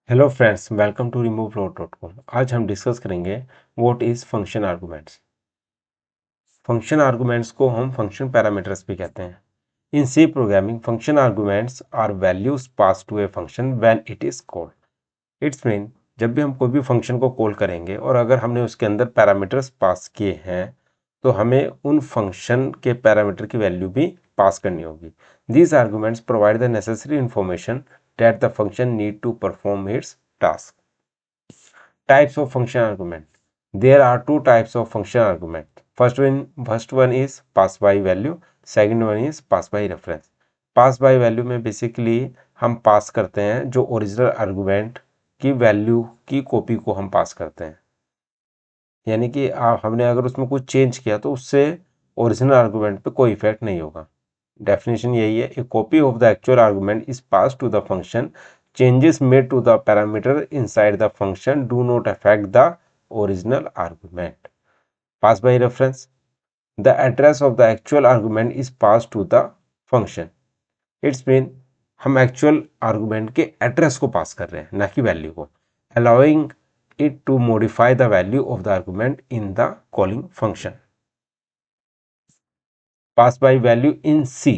Hello friends, welcome to removeload.com। आज हम discuss करेंगे what is function arguments. Function arguments को हम फंक्शन पैरामीटर्स भी कहते हैं। In C programming, function arguments are values pass to a function when it is called. It's mean जब भी हम कोई भी फंक्शन को कॉल करेंगे और अगर हमने उसके अंदर पैरामीटर्स पास किए हैं तो हमें उन फंक्शन के पैरामीटर की वैल्यू भी पास करनी होगी। These arguments provide the necessary information that the function need to perform its task. Types of function argument. There are two types of function argument. First one is pass by value. Second one is pass by reference. Pass by value में basically हम पास करते हैं जो original argument की value की copy को हम पास करते हैं, यानी कि हमने अगर उसमें कुछ चेंज किया तो उससे ओरिजिनल आर्गुमेंट पे कोई इफेक्ट नहीं होगा। डेफिनेशन यही है, a copy of the actual argument is pass to the function, changes made to the parameter inside the function do not affect the original argument. Pass by reference. The address of the actual argument is passed to the function. It's mean हम actual argument के address को पास कर रहे हैं, ना कि value को, allowing it to modify the value of the argument in the calling function. Pass by value in C.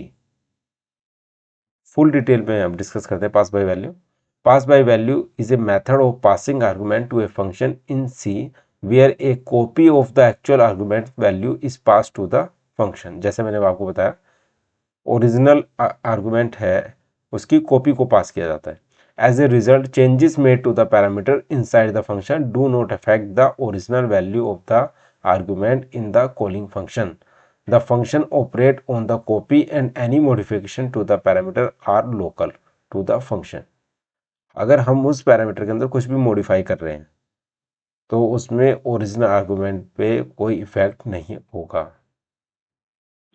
Full detail में हम डिस्कस करते हैं pass by value. Pass by value is a method of passing argument to a function in C where a copy of the actual argument value is pass to the function. जैसे मैंने आपको बताया, original argument है उसकी copy को पास किया जाता है। As a result, changes made to the parameter inside the function do not affect the original value of the argument in the calling function. The function operate on the copy and any modification to the parameter are local to the function. अगर हम उस parameter के अंदर कुछ भी modify कर रहे हैं तो उसमें ओरिजिनल आर्गुमेंट पे कोई इफेक्ट नहीं होगा।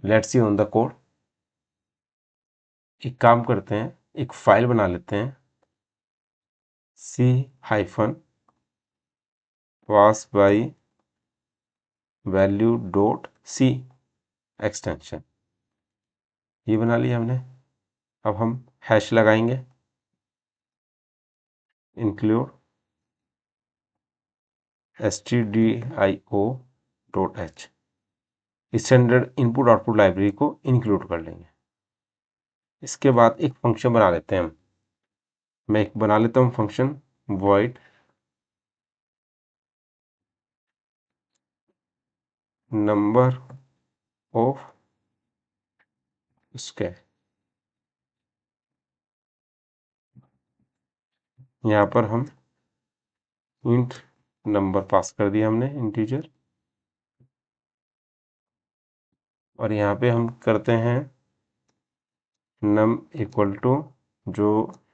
Let's see on the code. एक काम करते हैं, एक फाइल बना लेते हैं, C hyphen pass by value dot C extension, ये बना लिया हमने। अब हम हैश लगाएंगे, include stdio.h, standard input output library को इंक्लूड कर लेंगे। इसके बाद एक फंक्शन बना लेते हैं हम। मैं एक बना लेता हूँ function void number of square. यहाँ पर हम इंट नंबर पास कर दिया हमने, इंटीजर, और यहाँ पे हम करते हैं num इक्वल टू जो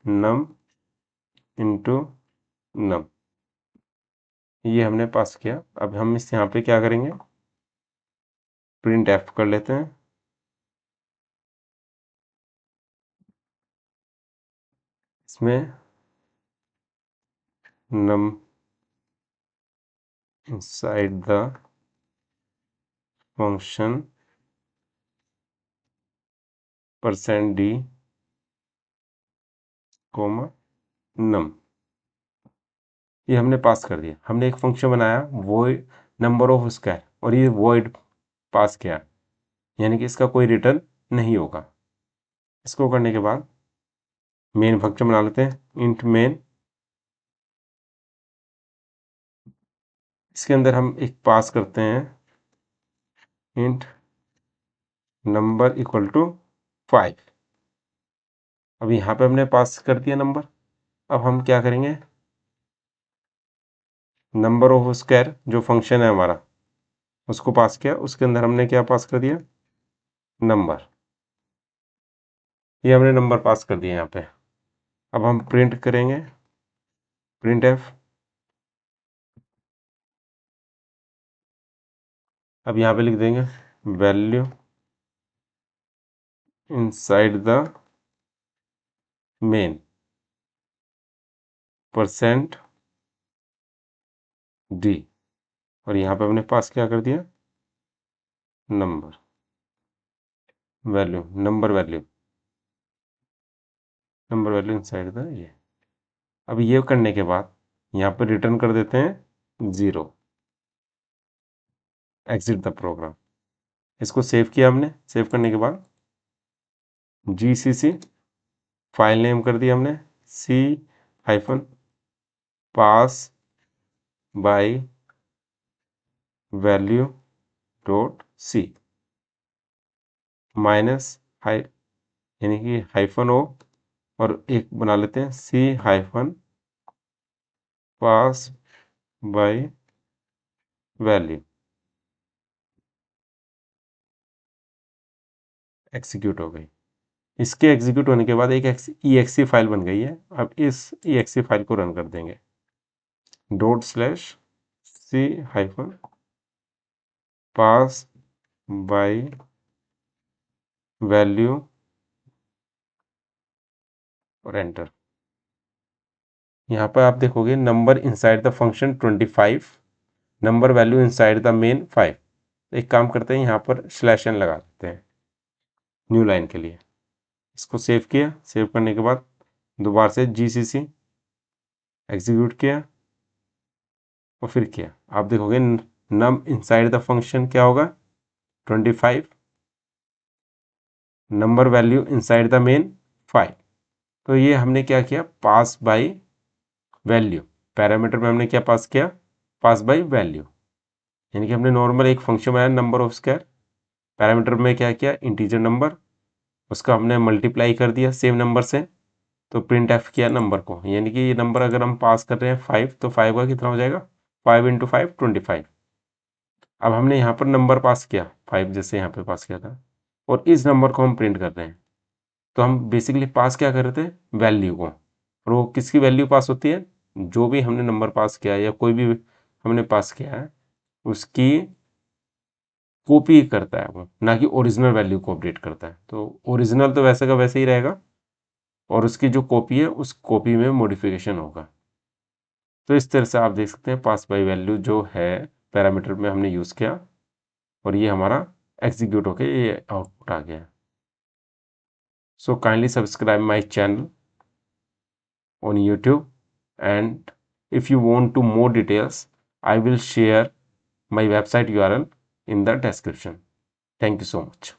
num इंटू num, ये हमने पास किया। अब हम इस यहाँ पे क्या करेंगे, प्रिंट एफ कर लेते हैं। इसमें num inside the function %d comma num, ये हमने पास कर दिया। हमने एक फंक्शन बनाया void नंबर ऑफ स्क्वायर और ये void पास किया, यानी कि इसका कोई रिटर्न नहीं होगा। इसको करने के बाद मेन फंक्शन बना लेते हैं, इंट मेन। इसके अंदर हम एक पास करते हैं इंट नंबर इक्वल टू 5। अब यहाँ पे हमने पास कर दिया नंबर। अब हम क्या करेंगे, नंबर ऑफ स्क्वायर जो फंक्शन है हमारा उसको पास किया, उसके अंदर हमने क्या पास कर दिया, नंबर। ये हमने नंबर पास कर दिया यहाँ पे। अब हम प्रिंट करेंगे, प्रिंट एफ। अब यहाँ पे लिख देंगे value inside the main % d, और यहाँ पे हमने पास क्या कर दिया, number value, number value inside the ये। अब ये करने के बाद यहाँ पर रिटर्न कर देते हैं 0, एग्जिट द प्रोग्राम। इसको सेव किया हमने, सेव करने के बाद GCC फाइल नेम कर दिया हमने C-pass by value dot c minus हाई यानी कि हाइफन ओ, और एक बना लेते हैं C-pass by value। एग्जीक्यूट हो गई। इसके एग्जीक्यूट होने के बाद एक exe फाइल बन गई है। अब इस exe फाइल को रन कर देंगे ./c-pass by value और एंटर। यहाँ पर आप देखोगे number inside the function 25, number value inside the main 5। एक काम करते हैं, यहाँ पर /n लगा देते हैं न्यू लाइन के लिए। इसको सेव किया, सेव करने के बाद दोबारा से GCC एग्जीक्यूट किया और फिर किया। आप देखोगे नम इनसाइड द फंक्शन क्या होगा 25, number value inside the main 5। तो ये हमने क्या किया, पास बाय वैल्यू। पैरामीटर में हमने क्या पास किया, पास बाय वैल्यू, यानी कि हमने नॉर्मल एक फंक्शन बनाया नंबर ऑफ स्क्वायर। पैरामीटर में क्या किया, इंटीजर नंबर, उसका हमने मल्टीप्लाई कर दिया सेम नंबर से, तो प्रिंट एफ किया नंबर को। यानी कि ये नंबर अगर हम पास कर रहे हैं 5, तो 5 का कितना हो जाएगा, 5 × 5 25। अब हमने यहाँ पर नंबर पास किया 5, जैसे यहाँ पे पास किया था, और इस नंबर को हम प्रिंट कर रहे हैं। तो हम बेसिकली पास क्या कर रहे थे, वैल्यू को। और वो किसकी वैल्यू पास होती है, जो भी हमने नंबर पास किया है या कोई भी हमने पास किया है उसकी कॉपी करता है वो, ना कि ओरिजिनल वैल्यू को अपडेट करता है। तो ओरिजिनल तो वैसे का वैसे ही रहेगा, और उसकी जो कॉपी है उस कॉपी में मॉडिफिकेशन होगा। तो इस तरह से आप देख सकते हैं पास बाय वैल्यू जो है पैरामीटर में हमने यूज़ किया, और ये हमारा एग्जीक्यूट होके ये आउटपुट आ गया। So kindly subscribe my channel on YouTube, and if you want to more details I will share my website URL in the description. Thank you so much.